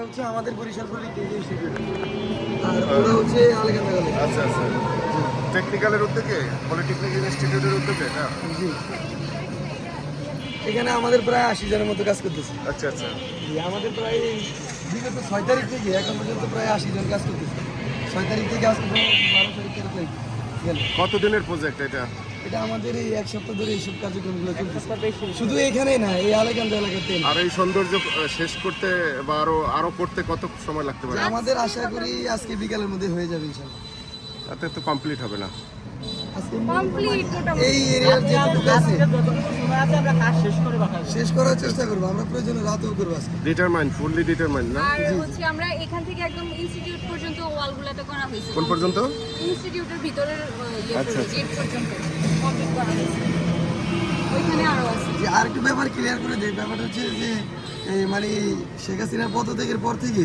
হচ্ছে আমাদের Barishal polytechnic institute আর ওরা হচ্ছে আলেকান্দা কলেজ। আচ্ছা আচ্ছা, টেকনিক্যালের উদ্যোগে পলিটেকনিক ইনস্টিটিউটের উদ্যোগে না? জি, এখানে আমাদের প্রায় 80 জনের মতো কাজ করতেছে। আচ্ছা আচ্ছা, জি, আমাদের প্রায় বিগত 6 তারিখ থেকে এখন পর্যন্ত প্রায় 80 জন কাজ করতেছে। 6 তারিখ থেকে আজকে 12 তারিখ 13 তারিখ গেল। কতদিনের প্রজেক্ট এটা? এটা আমাদের এই এক সপ্তাহ ধরে এইসব কার্যক্রমগুলো চলতেছে, শুধু এখানেই না, এই আলেকান্দা এলাকাতে। আর এই সৌন্দর্য শেষ করতে বা আরো করতে কত সময় লাগতে পারে? আমাদের আশা করি আজকে বিকালের মধ্যে হয়ে যাবে ইনশাআল্লাহ। তাতে তো কমপ্লিট হবে না। আজকে এই এরিয়ার যেটুকু আছে শেষ করার চেষ্টা করবো আমরা, প্রয়োজনে রাতেও করবো আজকে। ডিটারমাইন্ড, ফুললি ডিটারমাইন্ড না? আর হচ্ছে আমরা এখান থেকে একদম ইনস্টিটিউট পর্যন্ত ওয়ালগুলোতে করা হয়েছে। কোন পর্যন্ত? ইনস্টিটিউটের ভিতরের আচ্ছা, গেট পর্যন্ত কমপ্লিট করা হয়েছে। ওইখানে আরো আছে। যে আর একটু ব্যাপার ক্লিয়ার করে দেয়, ব্যাপারটা হচ্ছে যে এই মানে শেখ হাসিনার পদত্যাগের পর থেকে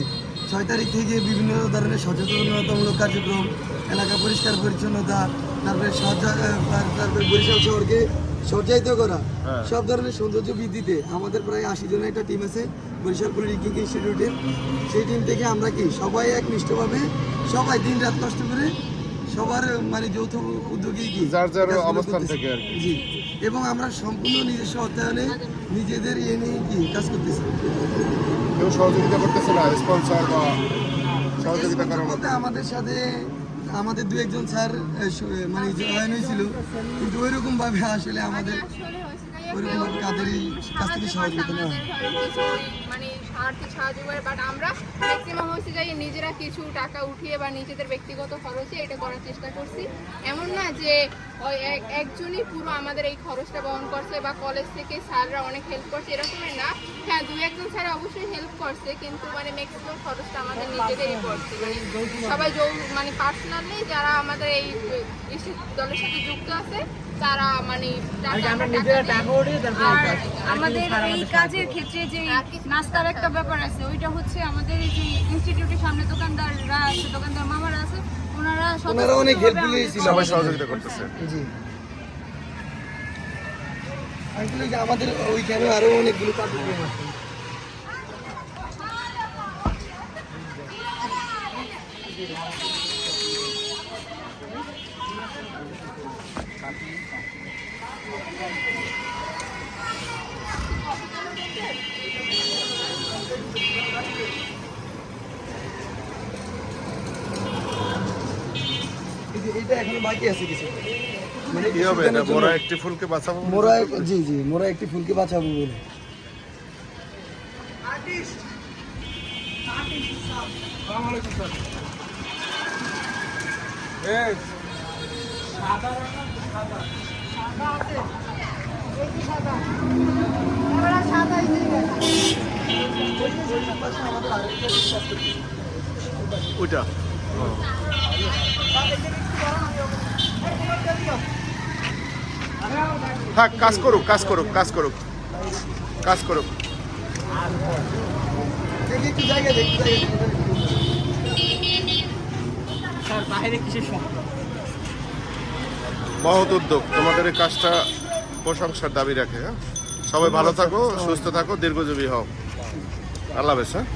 6 তারিখ থেকে বিভিন্ন ধরনের সচেতনতামূলক কার্যক্রম, এলাকা পরিষ্কার পরিচ্ছন্নতা, তারপরে তারপরে বরিশাল শহরকে সজ্জায়িত করা, হ্যাঁ। সব ধরনের সৌন্দর্য বৃদ্ধিতে আমাদের প্রায় 80 জনের একটা টিম আছে বরিশাল পলিটেকনিক ইনস্টিটিউটের। সেই টিম থেকে আমরা কি সবাই একনিষ্ঠভাবে সবাই দিন রাত কষ্ট করে সবার মানে যৌথ উদ্যোগে কি যার যার কাজগুলো অবস্থান করতেছি। থেকে আর কি। জি, এবং আমরা সম্পূর্ণ নিজস্ব অর্থায়নে নিজেদের ইয়ে নিয়ে কি কাজ করতেছি। কেউ সহযোগিতা করতেছে না, স্পন্সর বা সহযোগিতা করার মতো? বলতে আমাদের সাথে আমাদের দু একজন স্যার মানে জয়েন হয়েছিল, কিন্তু ওইরকম ভাবে আসলে আমাদের ওইরকম ভাবে কাদেরই কাছ থেকে সহযোগিতা নেওয়া হয়। মানে আর্থিক সাহায্য করে, বাট আমরা ম্যাক্সিমাম হচ্ছে যে নিজেরা কিছু টাকা উঠিয়ে বা নিজেদের ব্যক্তিগত খরচে এটা করার চেষ্টা করছি। এমন না যে ওই একজনই পুরো আমাদের এই খরচটা বহন করছে বা কলেজ থেকে স্যাররা অনেক হেল্প করছে, এরকমের না। হ্যাঁ, দু একজন স্যার অবশ্যই হেল্প করছে, কিন্তু মানে ম্যাক্সিমাম খরচটা আমাদের নিজেদেরই পড়ছে। মানে সবাই মানে পার্সোনালি যারা আমাদের এই দলের সাথে যুক্ত আছে তারা মানে আমাদের এই কাজের ক্ষেত্রে যে নাস্তার একটা ব্যাপার আছে, ওইটা হচ্ছে আমাদের এই যে ইনস্টিটিউটের সামনে দোকানদাররা আছে, দোকানদার মামারা আছে, ওনারা অনেক হেল্পফুল ছিল, সবাই সহযোগিতা করতেছে। জি, আসলে যে আমাদের ওইখানে আরো অনেকগুলো কার্যক্রম আছে। এটা এখনো বাকি আছে কিছু, মানে কি হবে এটা? মোরা একটি ফুলকে বাঁচাবো। মোরা, জি জি, মোরা একটি ফুলকে বাঁচাবো বলে। ওইটা থাক, কাজ করুক কাজ করুক কাজ করুক কাজ করুক। দেখি একটু জায়গা দেখি, মহৎ উদ্যোগ, তোমাদের এই কাজটা প্রশংসার দাবি রাখে। হ্যাঁ, সবাই ভালো থাকো, সুস্থ থাকো, দীর্ঘজীবী হও। আল্লাহ হাফেজ। হ্যাঁ।